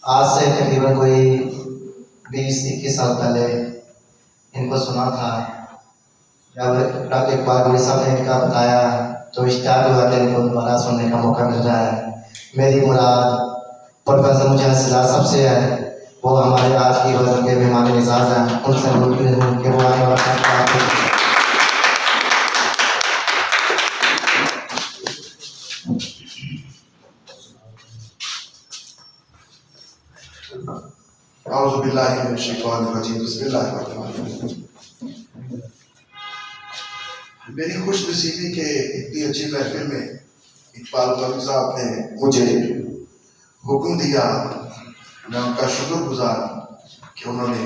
آج سے تقریباً کوئی 20-21 سال پہلے ان کو سنا تھا. جب ڈاکٹر اقبال گوئی صاحب نے ان کا بتایا تو اشتیاق ہوا کہ ان کو دوبارہ سننے کا موقع مل رہا ہے. میری مراد پروفیسر مجاہد سزار صاحب سے ہے. وہ ہمارے آج کی غزل کے مہمان نظار ہیں. ان سے ملتے ہیں کہ وہ آنے والا اعوذ باللہ من الشیطان الرجیم. بسم اللہ الرحمن الرحیم. میری خوش نصیبی کہ اتنی اچھی محفل میں اقبال غوثی صاحب نے مجھے حکم دیا. میں ان کا شکر گزار کہ انہوں نے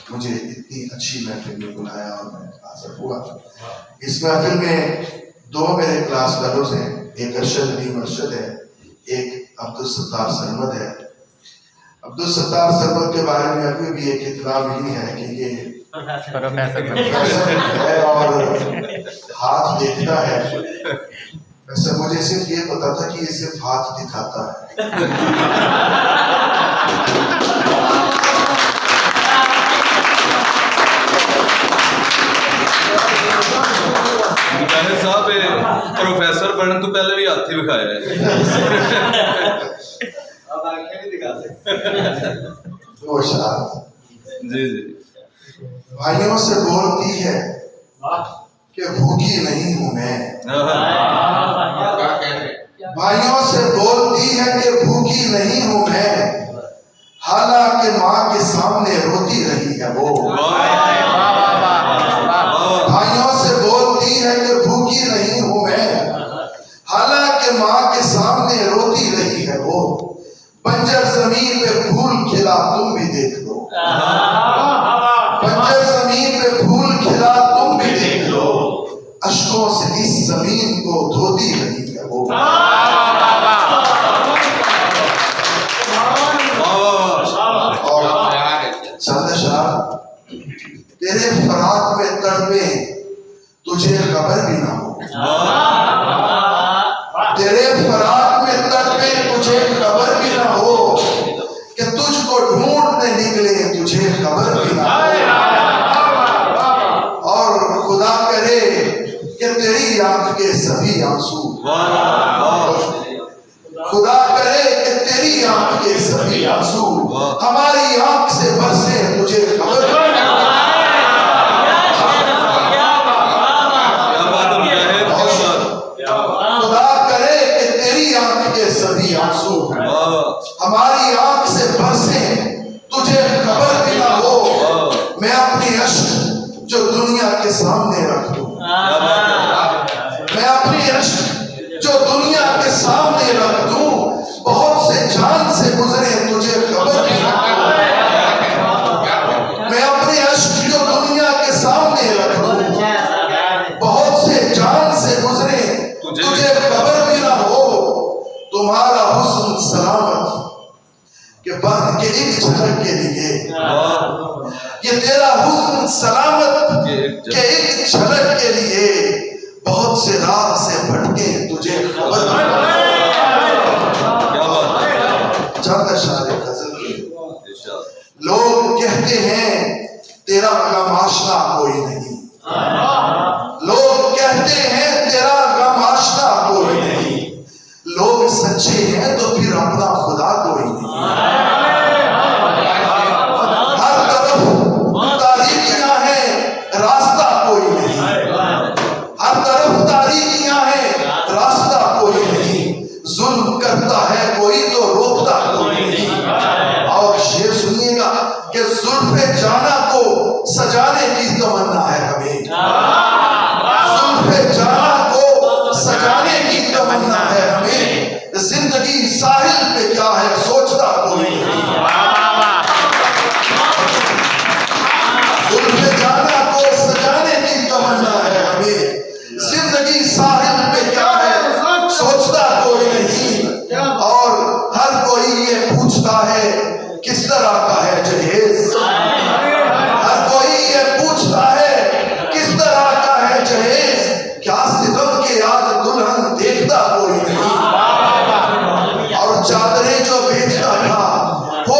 مجھے اتنی اچھی محفل میں بلایا اور میں حاضر ہوا. اس محفل میں دو میرے کلاس فیلوز ہیں. ایک ارشد علیم ارشد ہے, ایک عبدالستار سرمد ہے. عبدالستار سرمد کے بارے میں ابھی بھی ایک اطلاع ملی ہے کہ یہ پروفیسر ہے اور ہاتھ دیکھتا ہے. ویسے مجھے صرف یہ پتا تھا کہ یہ صرف ہاتھ دکھاتا ہے. صاحب پروفیسر بننے تو پہلے بھی ہاتھ ہی دکھایا ہے. جی جی. بھائیوں سے بولتی ہے کہ بھوکی نہیں ہوں میں. بھائیوں سے بولتی ہے کہ بھوکی نہیں ہوں میں, حالانکہ ماں کے سامنے روتی رہی ہے وہ. بھائیوں سے بولتی ہے کہ بھوکی نہیں ہوں میں, حالانکہ ماں کے سامنے روتی رہی ہے وہ. بنجر زمین پہ پھول کھلا تم بھی دیکھ لو. بنجر زمین پہ پھول کھلا تم بھی دیکھ لو. اشکوں سے اس زمین کو دھوتی رہی ہے وہ. چند اشعار. تیرے فراق میں تڑپے تجھے خبر بھی نہ ہو. تیرے فراق میں تڑپے تجھے خبر بھی نہ ہو, کہ تجھ کو ڈھونڈنے نکلے تجھے خبر بھی نہ ہو. اور خدا کرے کہ تیری آنکھ کے سبھی آنسو, خدا کرے کہ تیری آنکھ کے سبھی آنسو ہماری آنکھ سے برسے تجھے خبر بھی نہ ہو. ہماری آنکھ سے برسے تجھے خبر بھی نہ ہو. میں اپنی اشک جو دنیا کے سامنے رکھ دوں, میں اپنی اشک جو دنیا کے سامنے رکھ دوں, بہت سے جان سے گزرے تجھے خبر بھی نہ ہو. میں اپنی اشک جو دنیا کے سامنے رکھ دوں, بہت سے جان سے گزرے تجھے خبر بھی نہ ہو. تمہارا حسن سلامت کہ بات کے ایک جھلک کے لیے, یہ تیرا حسن سلامت کہ ایک جھلک کے لیے, بہت سے راہ سے بھٹکے تجھے خبر بھی نہ ہو. چند اشعار غزل کے. لوگ کہتے ہیں تیرا غم آشنا کوئی نہیں. لوگ کہتے ہیں تیرا غم آشنا کوئی نہیں. لوگ سچے ہیں تو پھر اپنا خدا کوئی نہیں. ہر طرف تاریکیاں ہیں راستہ کوئی نہیں. ہر طرف تاریکیاں ہیں راستہ کوئی نہیں. ظلم کرتا ہے کوئی تو روکتا کوئی نہیں. اور یہ سنیے گا کہ زلف جانا کو سجانے کی تمنا ہے ہمیں. زلف جانا کو سجانے کی تمنا ہے ہمیں. زندگی ساحل پہ کیا ہے سوچتا کوئی نہیں. زلف جانا کو سجانے کی تمنا ہے ہمیں. زندگی ساحل پہ کیا ہے سوچتا کوئی نہیں. اور ہر کوئی یہ پوچھتا ہے کس طرح کا ہے جہیز. ہر کوئی یہ پوچھتا ہے کس طرح کا ہے جہیز. کیا ستم کے یاد دلہن دیکھتا کوئی نہیں. اور چادریں جو بیچتا تھا ہو